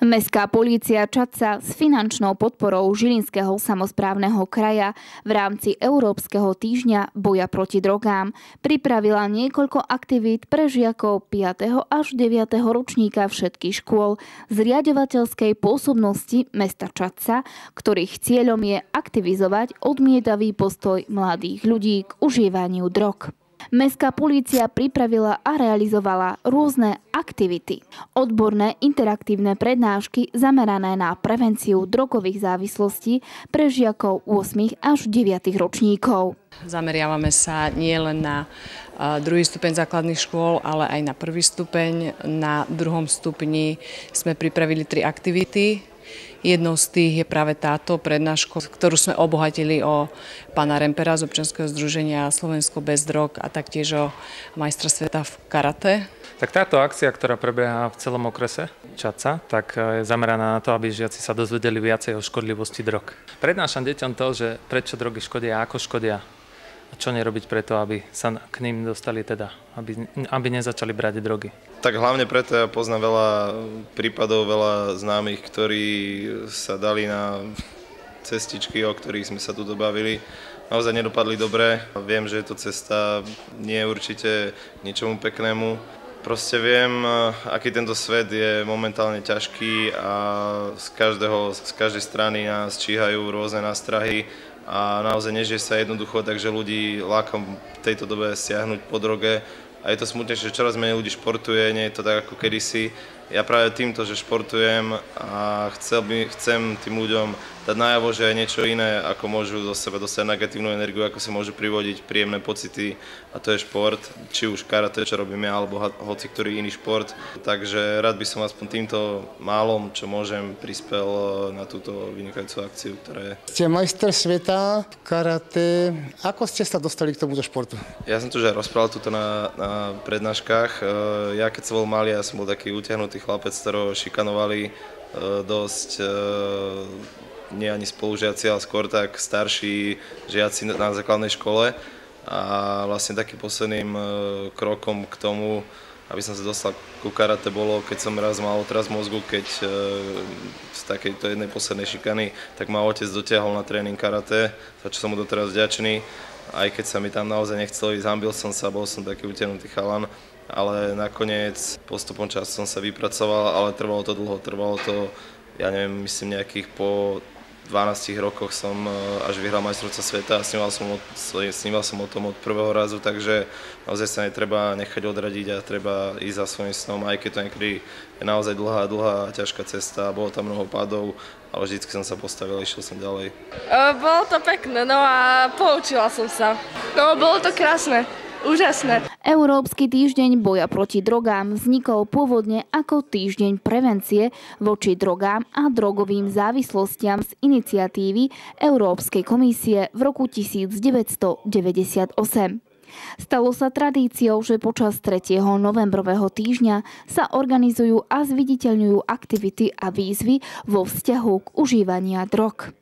Mestská polícia Čadca s finančnou podporou Žilinského samosprávneho kraja v rámci Európskeho týždňa boja proti drogám pripravila niekoľko aktivít pre žiakov 5. až 9. ročníka všetkých škôl z riaďovateľskej pôsobnosti mesta Čadca, ktorých cieľom je aktivizovať odmietavý postoj mladých ľudí k užívaniu drog. Mestská polícia pripravila a realizovala rôzne aktivity. Odborné interaktívne prednášky zamerané na prevenciu drogových závislostí pre žiakov 8. až 9. ročníkov. Zameriavame sa nielen na druhý stupeň základných škôl, ale aj na prvý stupeň. Na druhom stupni sme pripravili 3 aktivity. Jednou z tých je práve táto prednáška, ktorú sme obohatili o pána Rempera z občianskeho združenia Slovensko bez drog a taktiež o majstra sveta v karate. Tak táto akcia, ktorá prebieha v celom okrese Čadca, tak je zameraná na to, aby žiaci sa dozvedeli viacej o škodlivosti drog. Prednášam deťom to, že prečo drogy škodia a ako škodia. A čo nerobiť preto, aby sa k ním dostali teda, aby nezačali brať drogy. Tak hlavne preto ja poznám veľa prípadov, veľa známych, ktorí sa dali na cestičky, o ktorých sme sa tu dobavili. Naozaj nedopadli dobre. Viem, že je to cesta nie určite k ničomu peknému. Proste viem, aký tento svet je momentálne ťažký a z každej strany nás číhajú rôzne nástrahy a naozaj nežije sa jednoducho, takže ľudí láka v tejto dobe siahnuť po droge. A je to smutnejšie, že čoraz menej ľudí športuje, nie je to tak ako kedysi. Ja práve týmto, že športujem a chcem tým ľuďom dať najavo, že je niečo iné, ako môžu do seba dostať negatívnu energiu, ako sa môžu privodiť príjemné pocity, a to je šport, či už karate, čo robím ja, alebo hoci ktorý iný šport. Takže rád by som aspoň týmto málom, čo môžem, prispel na túto vynikajúcu akciu, ktorá je. Ste majster sveta v karate. Ako ste sa dostali k tomuto športu? Ja som tu už aj rozprával tuto na prednáškach. Ja keď som bol malý, ja som bol taký utiahnutý chlapec, ktorého šikanovali dosť nie ani spolužiaci, ale skôr tak starší žiaci na základnej škole. A vlastne takým posledným krokom k tomu, aby som sa dostal ku karate, bolo, keď som raz mal otras mozgu, keď z takejto jednej poslednej šikany, tak ma otec dotiahol na tréning karate, za čo som mu doteraz vďačný. Aj keď sa mi tam naozaj nechcelo ísť, hambil som sa, bol som taký utiahnutý chalan, ale nakoniec postupom času som sa vypracoval, ale trvalo to dlho, ja neviem, myslím nejakých po 12 rokoch som až vyhral majstrovstvá sveta a sníval som o tom od prvého razu, takže naozaj sa netreba nechať odradiť a treba ísť za svojím snom, aj keď to niekedy je naozaj dlhá a ťažká cesta, bolo tam mnoho pádov, ale vždycky som sa postavil a išiel som ďalej. Bolo to pekné, no a poučila som sa. No, bolo to krásne. Úžasné. Európsky týždeň boja proti drogám vznikol pôvodne ako týždeň prevencie voči drogám a drogovým závislostiam z iniciatívy Európskej komisie v roku 1998. Stalo sa tradíciou, že počas 3. novembrového týždňa sa organizujú a zviditeľňujú aktivity a výzvy vo vzťahu k užívaniu drog.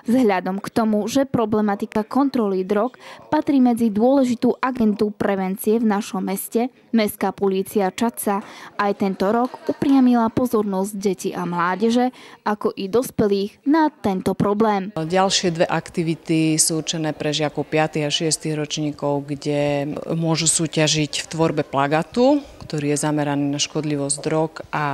Vzhľadom k tomu, že problematika kontroly drog patrí medzi dôležitú agendu prevencie v našom meste, Mestská polícia Čadca aj tento rok upriamila pozornosť detí a mládeže, ako i dospelých na tento problém. Ďalšie 2 aktivity sú určené pre žiakov 5. a 6. ročníkov, kde môžu súťažiť v tvorbe plagátu, ktorý je zameraný na škodlivosť drog, a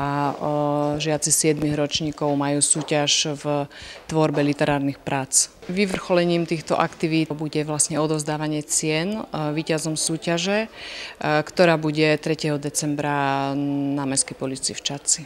žiaci 7. ročníkov majú súťaž v tvorbe literárnych prác. Vyvrcholením týchto aktivít bude vlastne odovzdávanie cien víťazom súťaže, ktorá bude 3. decembra na Mestskej polícii v Čadci.